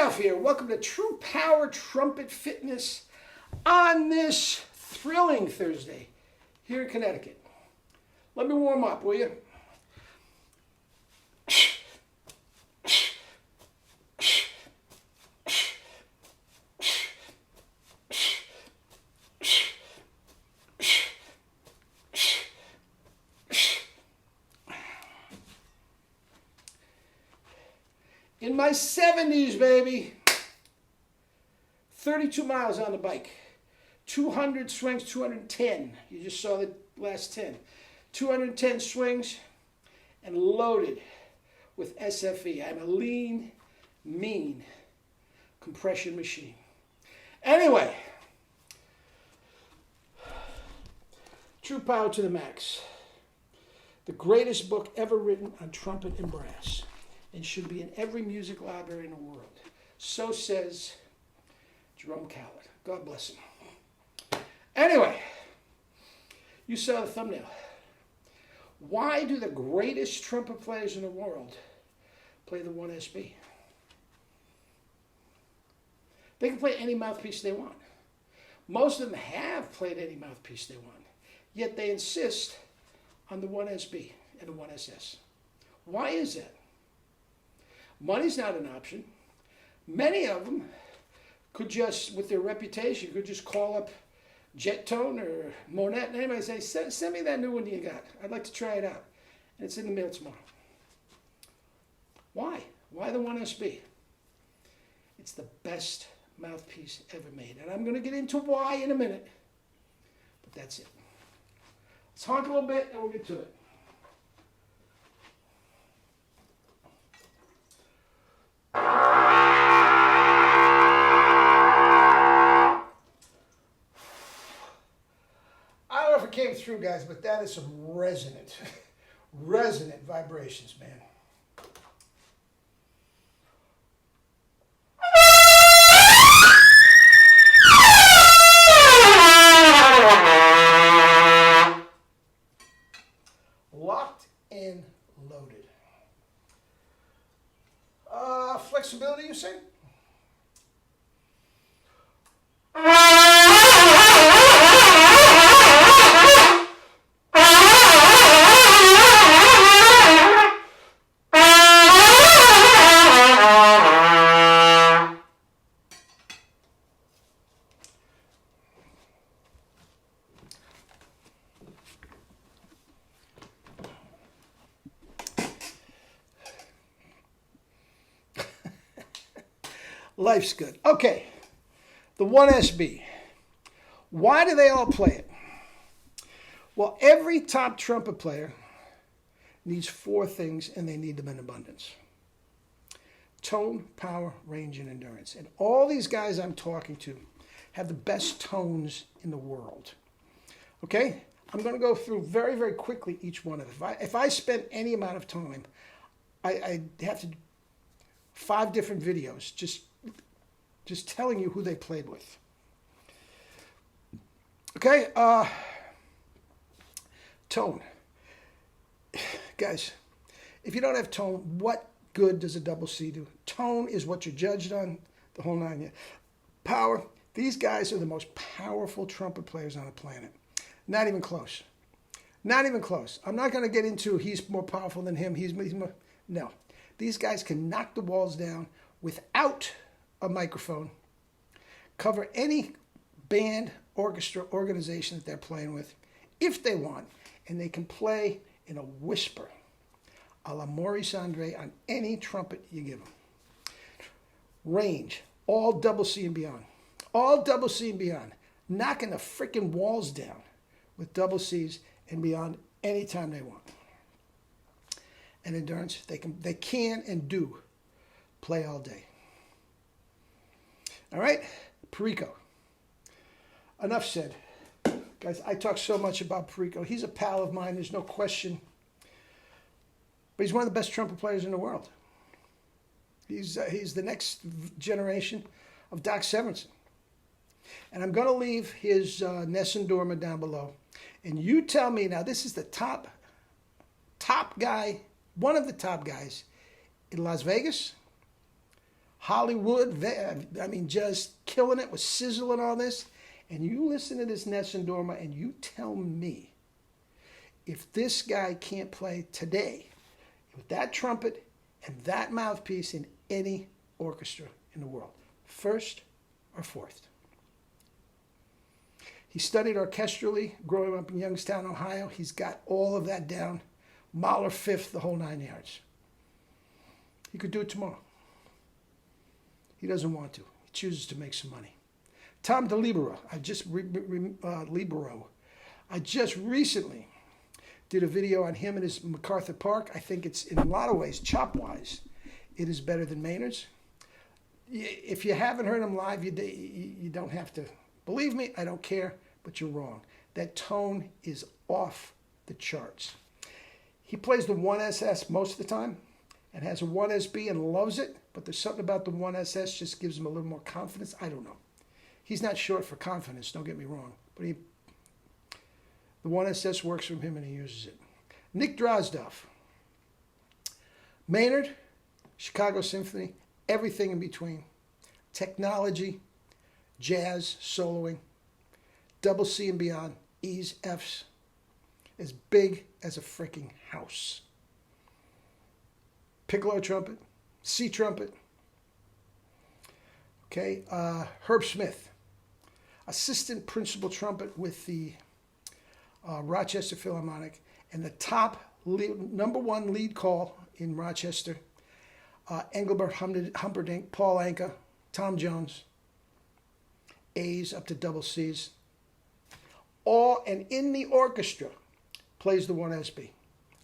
Philadelphia. Welcome to True Power Trumpet Fitness on this thrilling Thursday here in Connecticut. Let me warm up, will you? In my 70s, baby. 32 miles on the bike. 200 swings, 210. You just saw the last 10. 210 swings and loaded with SFE. I'm a lean, mean compression machine. Anyway, True Power to the Max. The greatest book ever written on trumpet and brass. And should be in every music library in the world. So says Jerome Coward. God bless him. Anyway, you saw the thumbnail. Why do the greatest trumpet players in the world play the 1SB? They can play any mouthpiece they want. Most of them have played any mouthpiece they want. Yet they insist on the 1SB and the 1SS. Why is that? Money's not an option. Many of them could just, with their reputation, could just call up Jet Tone or Monet and anybody say, send me that new one you got. I'd like to try it out. And it's in the mail tomorrow. Why? Why the 1SB? It's the best mouthpiece ever made. And I'm going to get into why in a minute. But that's it. Let's honk a little bit and we'll get to it. Came through, guys, but that is some resonant vibrations, man. Locked and loaded. Flexibility, you say? Life's good. Okay, the 1SB. Why do they all play it? Well, every top trumpet player needs four things, and they need them in abundance. Tone, power, range, and endurance. And all these guys I'm talking to have the best tones in the world. Okay? I'm going to go through very, very quickly each one of them. If I spend any amount of time, I have to do 5 different videos just telling you who they played with. Okay, tone. Guys, if you don't have tone, what good does a double C do? Tone is what you're judged on, the whole 9 years. Power, these guys are the most powerful trumpet players on the planet. Not even close. Not even close. I'm not going to get into he's more powerful than him. He's more, no. These guys can knock the walls down without a microphone, cover any band, orchestra, organization that they're playing with, if they want, and they can play in a whisper, a la Maurice Andre on any trumpet you give them. Range, all double C and beyond. All double C and beyond. Knocking the freaking walls down with double C's and beyond anytime they want. And endurance, they can and do play all day. All right, Perico. Enough said. Guys, I talk so much about Perico. He's a pal of mine, there's no question. But he's one of the best trumpet players in the world. He's the next generation of Doc Severinsen. And I'm going to leave his Nessun Dorma down below. And you tell me, now this is the top guy, one of the top guys in Las Vegas, Hollywood, I mean, just killing it with sizzle and all this. And you listen to this Nessendorma and you tell me if this guy can't play today with that trumpet and that mouthpiece in any orchestra in the world, first or fourth. He studied orchestrally growing up in Youngstown, Ohio. He's got all of that down. Mahler fifth, the whole 9 yards. He could do it tomorrow. He doesn't want to. He chooses to make some money. Tom DeLibero, I just recently did a video on him and his MacArthur Park. I think it's, in a lot of ways, chop-wise, it is better than Maynard's. If you haven't heard him live, you don't have to believe me. I don't care, but you're wrong. That tone is off the charts. He plays the 1SS most of the time and has a 1SB and loves it, but there's something about the 1SS just gives him a little more confidence. I don't know. He's not short for confidence, don't get me wrong, but the 1SS works from him and he uses it. Nick Drozdoff, Maynard, Chicago Symphony, everything in between. Technology, jazz, soloing, double C and beyond, E's, F's, as big as a freaking house. Piccolo trumpet, C trumpet. Okay, Herb Smith, assistant principal trumpet with the Rochester Philharmonic, and the top number one lead call in Rochester, Engelbert Humperdinck, Paul Anka, Tom Jones, A's up to double C's. All, and in the orchestra, plays the 1SB.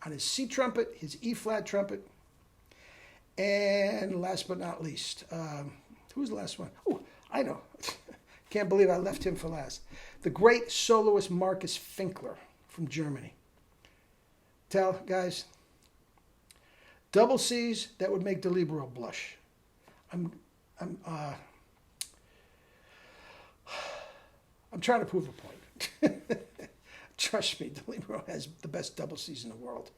On his C trumpet, his E flat trumpet, and last but not least, who's the last one? Oh, I know. Can't believe I left him for last. The great soloist Marcus Finkler from Germany. Tell, guys, double C's, that would make DeLibero blush. I'm trying to prove a point. Trust me, DeLibero has the best double C's in the world.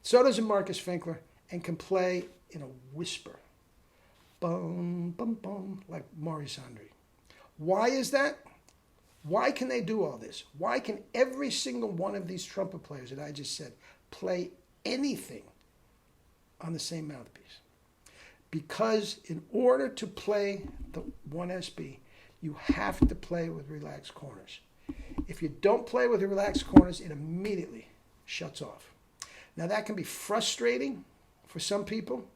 So does Marcus Finkler, and can play in a whisper. Bum, bum, bum, like Maurice Andre. Why is that? Why can they do all this? Why can every single one of these trumpet players that I just said play anything on the same mouthpiece? Because in order to play the 1SB, you have to play with relaxed corners. If you don't play with the relaxed corners, it immediately shuts off. Now that can be frustrating for some people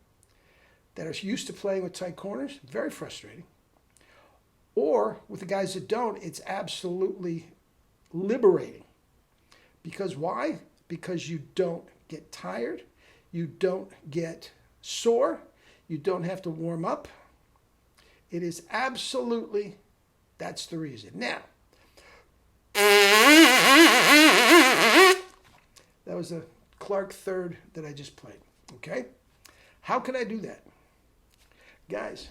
that are used to playing with tight corners, very frustrating. Or with the guys that don't, it's absolutely liberating. Because why? Because you don't get tired, you don't get sore, you don't have to warm up. It is absolutely, that's the reason. Now, that was a Clark third that I just played, okay? How can I do that? Guys,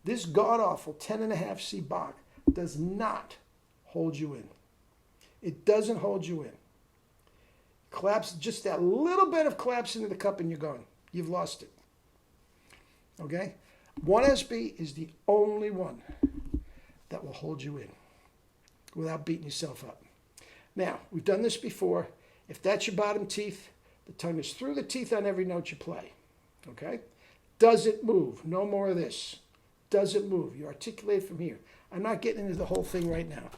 this god-awful 10.5 C Bach does not hold you in. It doesn't hold you in. Collapse, just that little bit of collapse into the cup and you're gone. You've lost it. Okay? 1SB is the only one that will hold you in without beating yourself up. Now, we've done this before. If that's your bottom teeth, the tongue is through the teeth on every note you play. Okay? Does it move? No more of this. Does it move? You articulate from here. I'm not getting into the whole thing right now.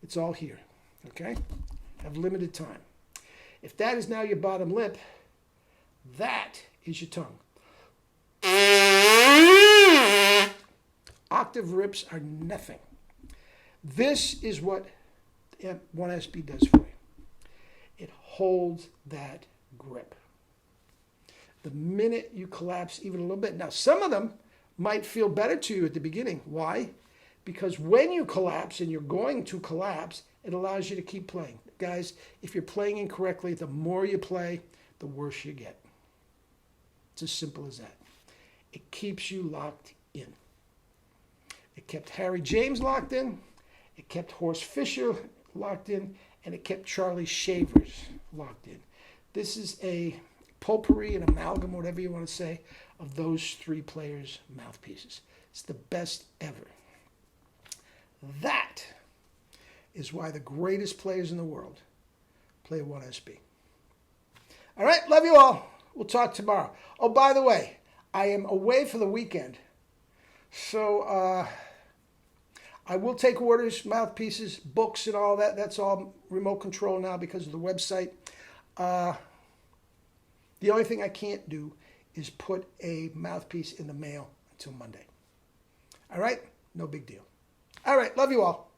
It's all here. Okay? I have limited time. If that is now your bottom lip, that is your tongue. Octave rips are nothing. This is what 1SB does for you. It holds that grip. The minute you collapse even a little bit. Now, some of them might feel better to you at the beginning. Why? Because when you collapse, and you're going to collapse, it allows you to keep playing. Guys, if you're playing incorrectly, the more you play, the worse you get. It's as simple as that. It keeps you locked in. It kept Harry James locked in. It kept Horst Fischer locked in. And it kept Charlie Shavers locked in. This is a potpourri, an amalgam, whatever you want to say, of those 3 players' mouthpieces. It's the best ever. That is why the greatest players in the world play 1SB. All right, love you all. We'll talk tomorrow. Oh, by the way, I am away for the weekend. So I will take orders, mouthpieces, books, and all that. That's all remote control now because of the website. The only thing I can't do is put a mouthpiece in the mail until Monday. All right? No big deal. All right, love you all.